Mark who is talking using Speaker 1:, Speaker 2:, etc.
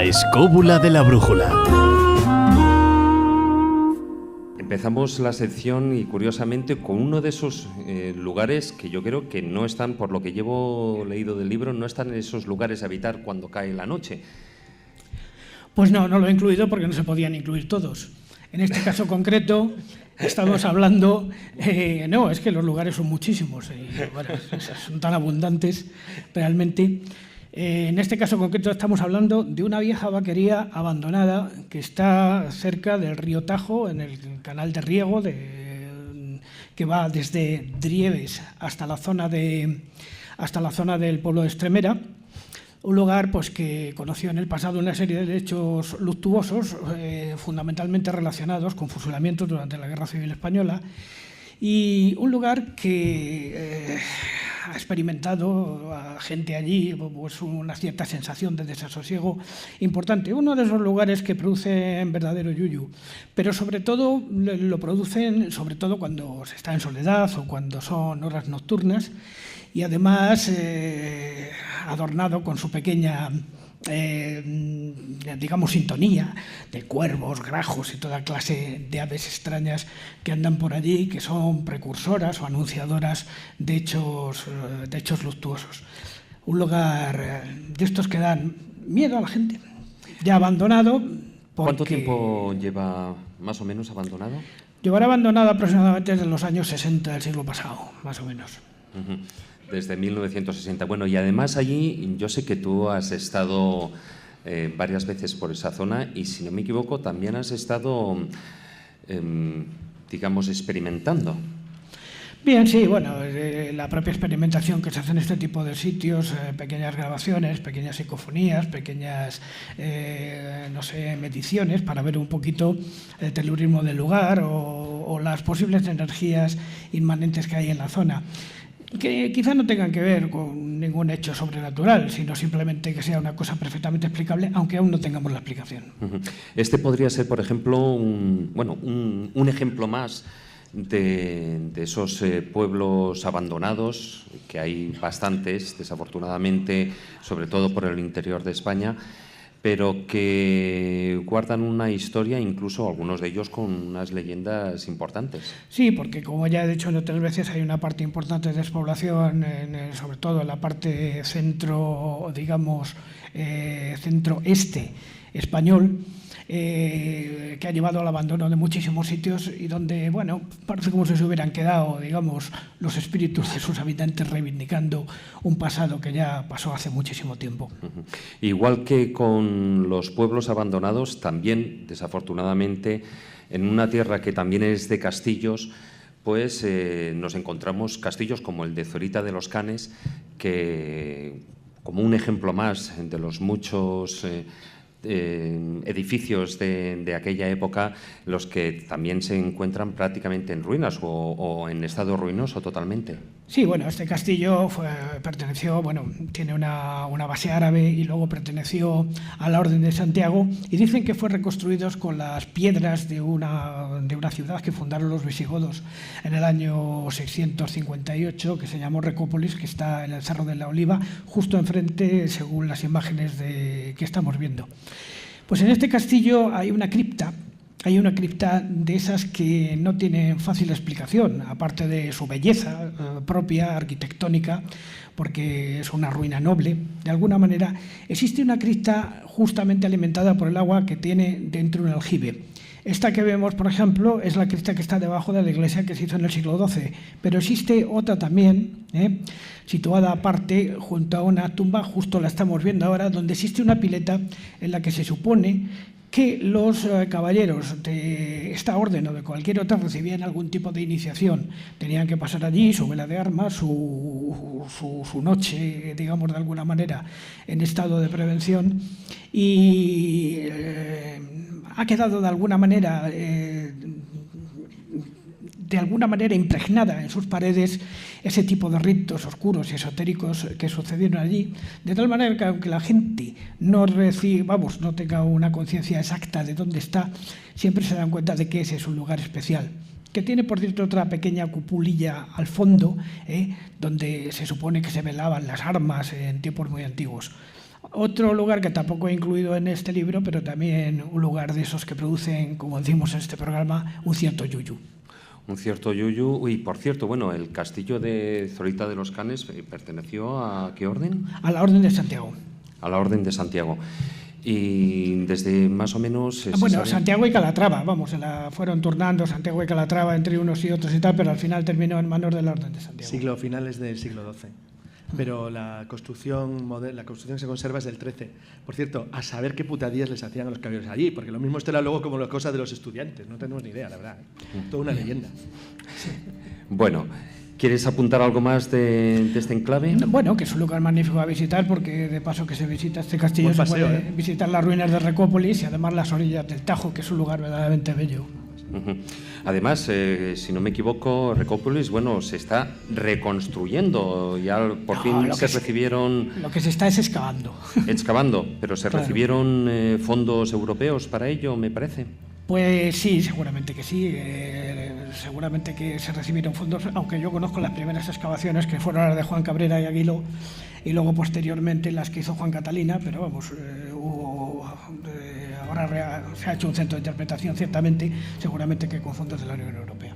Speaker 1: La escóbula de la brújula.
Speaker 2: Empezamos la sección y curiosamente con uno de esos lugares que yo creo que no están, por lo que llevo leído del libro, no están en esos lugares a habitar cuando cae la noche.
Speaker 3: Pues no lo he incluido porque no se podían incluir todos. En este caso concreto estamos hablando, es que los lugares son muchísimos, bueno, son tan abundantes realmente. En este caso concreto estamos hablando de una vieja vaquería abandonada que está cerca del río Tajo, en el canal de riego que va desde Drieves hasta la zona del pueblo de Estremera. Un lugar pues, que conoció en el pasado una serie de hechos luctuosos, fundamentalmente relacionados con fusilamientos durante la Guerra Civil Española, y un lugar que ha experimentado a gente allí pues, una cierta sensación de desasosiego importante. Uno de esos lugares que producen verdadero yuyu, pero sobre todo lo producen sobre todo cuando se está en soledad o cuando son horas nocturnas, y además adornado con su pequeña sintonía de cuervos, grajos y toda clase de aves extrañas que andan por allí, que son precursoras o anunciadoras de hechos luctuosos. Un lugar de estos que dan miedo a la gente, ya abandonado.
Speaker 2: ¿Cuánto tiempo lleva más o menos abandonado?
Speaker 3: Llevará abandonado aproximadamente desde los años 60 del siglo pasado, más o menos.
Speaker 2: Desde 1960. Bueno, y además allí yo sé que tú has estado varias veces por esa zona y, si no me equivoco, también has estado, experimentando.
Speaker 3: Bien, sí, bueno, la propia experimentación que se hace en este tipo de sitios, pequeñas grabaciones, pequeñas psicofonías, pequeñas, mediciones para ver un poquito el telurismo del lugar o las posibles energías inmanentes que hay en la zona, que quizá no tengan que ver con ningún hecho sobrenatural, sino simplemente que sea una cosa perfectamente explicable, aunque aún no tengamos la explicación.
Speaker 2: Este podría ser, por ejemplo, un ejemplo más de esos pueblos abandonados, que hay bastantes, desafortunadamente, sobre todo por el interior de España, pero que guardan una historia, incluso algunos de ellos con unas leyendas importantes.
Speaker 3: Sí, porque como ya he dicho en otras veces, hay una parte importante de despoblación, sobre todo en la parte centro-este español, que ha llevado al abandono de muchísimos sitios y donde, bueno, parece como si se hubieran quedado, los espíritus de sus habitantes reivindicando un pasado que ya pasó hace muchísimo tiempo.
Speaker 2: Igual que con los pueblos abandonados, también, desafortunadamente, en una tierra que también es de castillos, pues nos encontramos castillos como el de Zorita de los Canes, que, como un ejemplo más de los muchos edificios de aquella época, los que también se encuentran prácticamente en ruinas o en estado ruinoso totalmente.
Speaker 3: Sí, bueno, este castillo tiene una base árabe y luego perteneció a la Orden de Santiago, y dicen que fue reconstruido con las piedras de una ciudad que fundaron los visigodos en el año 658, que se llamó Recópolis, que está en el Cerro de la Oliva, justo enfrente, según las imágenes que estamos viendo. Pues en este castillo hay una cripta de esas que no tienen fácil explicación, aparte de su belleza propia, arquitectónica, porque es una ruina noble. De alguna manera, existe una cripta justamente alimentada por el agua que tiene dentro un aljibe. Esta que vemos, por ejemplo, es la cripta que está debajo de la iglesia que se hizo en el siglo XII, pero existe otra también, situada aparte, junto a una tumba, justo la estamos viendo ahora, donde existe una pileta en la que se supone que los caballeros de esta orden o de cualquier otra recibían algún tipo de iniciación. Tenían que pasar allí su vela de armas, su noche, de alguna manera, en estado de prevención, y ha quedado de alguna manera impregnada en sus paredes ese tipo de ritos oscuros y esotéricos que sucedieron allí, de tal manera que aunque la gente no tenga una conciencia exacta de dónde está, siempre se dan cuenta de que ese es un lugar especial, que tiene, por cierto, otra pequeña cupulilla al fondo, donde se supone que se velaban las armas en tiempos muy antiguos. Otro lugar que tampoco he incluido en este libro, pero también un lugar de esos que producen, como decimos en este programa, un cierto yuyu.
Speaker 2: Un cierto yuyu. Y por cierto, bueno, el castillo de Zorita de los Canes perteneció ¿a qué orden?
Speaker 3: A la Orden de Santiago.
Speaker 2: A la Orden de Santiago. Y desde más o menos...
Speaker 3: Bueno, Santiago y Calatrava, vamos, fueron turnando Santiago y Calatrava entre unos y otros y tal, pero al final terminó en manos de la Orden de Santiago.
Speaker 4: Finales del siglo XII. Pero la construcción que se conserva es del XIII. Por cierto, a saber qué putadías les hacían a los caballeros allí, porque lo mismo esto era luego como la cosa de los estudiantes, no tenemos ni idea, la verdad. Toda una leyenda.
Speaker 2: Bueno, ¿quieres apuntar algo más de este enclave?
Speaker 3: Bueno, que es un lugar magnífico a visitar, porque de paso que se visita este castillo
Speaker 4: Buen paseo,
Speaker 3: se puede visitar las ruinas de Recópolis y además las orillas del Tajo, que es un lugar verdaderamente bello.
Speaker 2: Además, si no me equivoco, Recópolis, bueno, se está reconstruyendo. Ya por fin se recibieron...
Speaker 3: Lo que se está es excavando.
Speaker 2: Excavando, pero se
Speaker 3: Claro.
Speaker 2: recibieron fondos europeos para ello, me parece.
Speaker 3: Pues sí, seguramente que sí. Seguramente que se recibieron fondos, aunque yo conozco las primeras excavaciones que fueron las de Juan Cabrera y Aguiló, y luego posteriormente las que hizo Juan Catalina, pero vamos, ahora se ha hecho un centro de interpretación, ciertamente, seguramente que con fondos de la Unión Europea.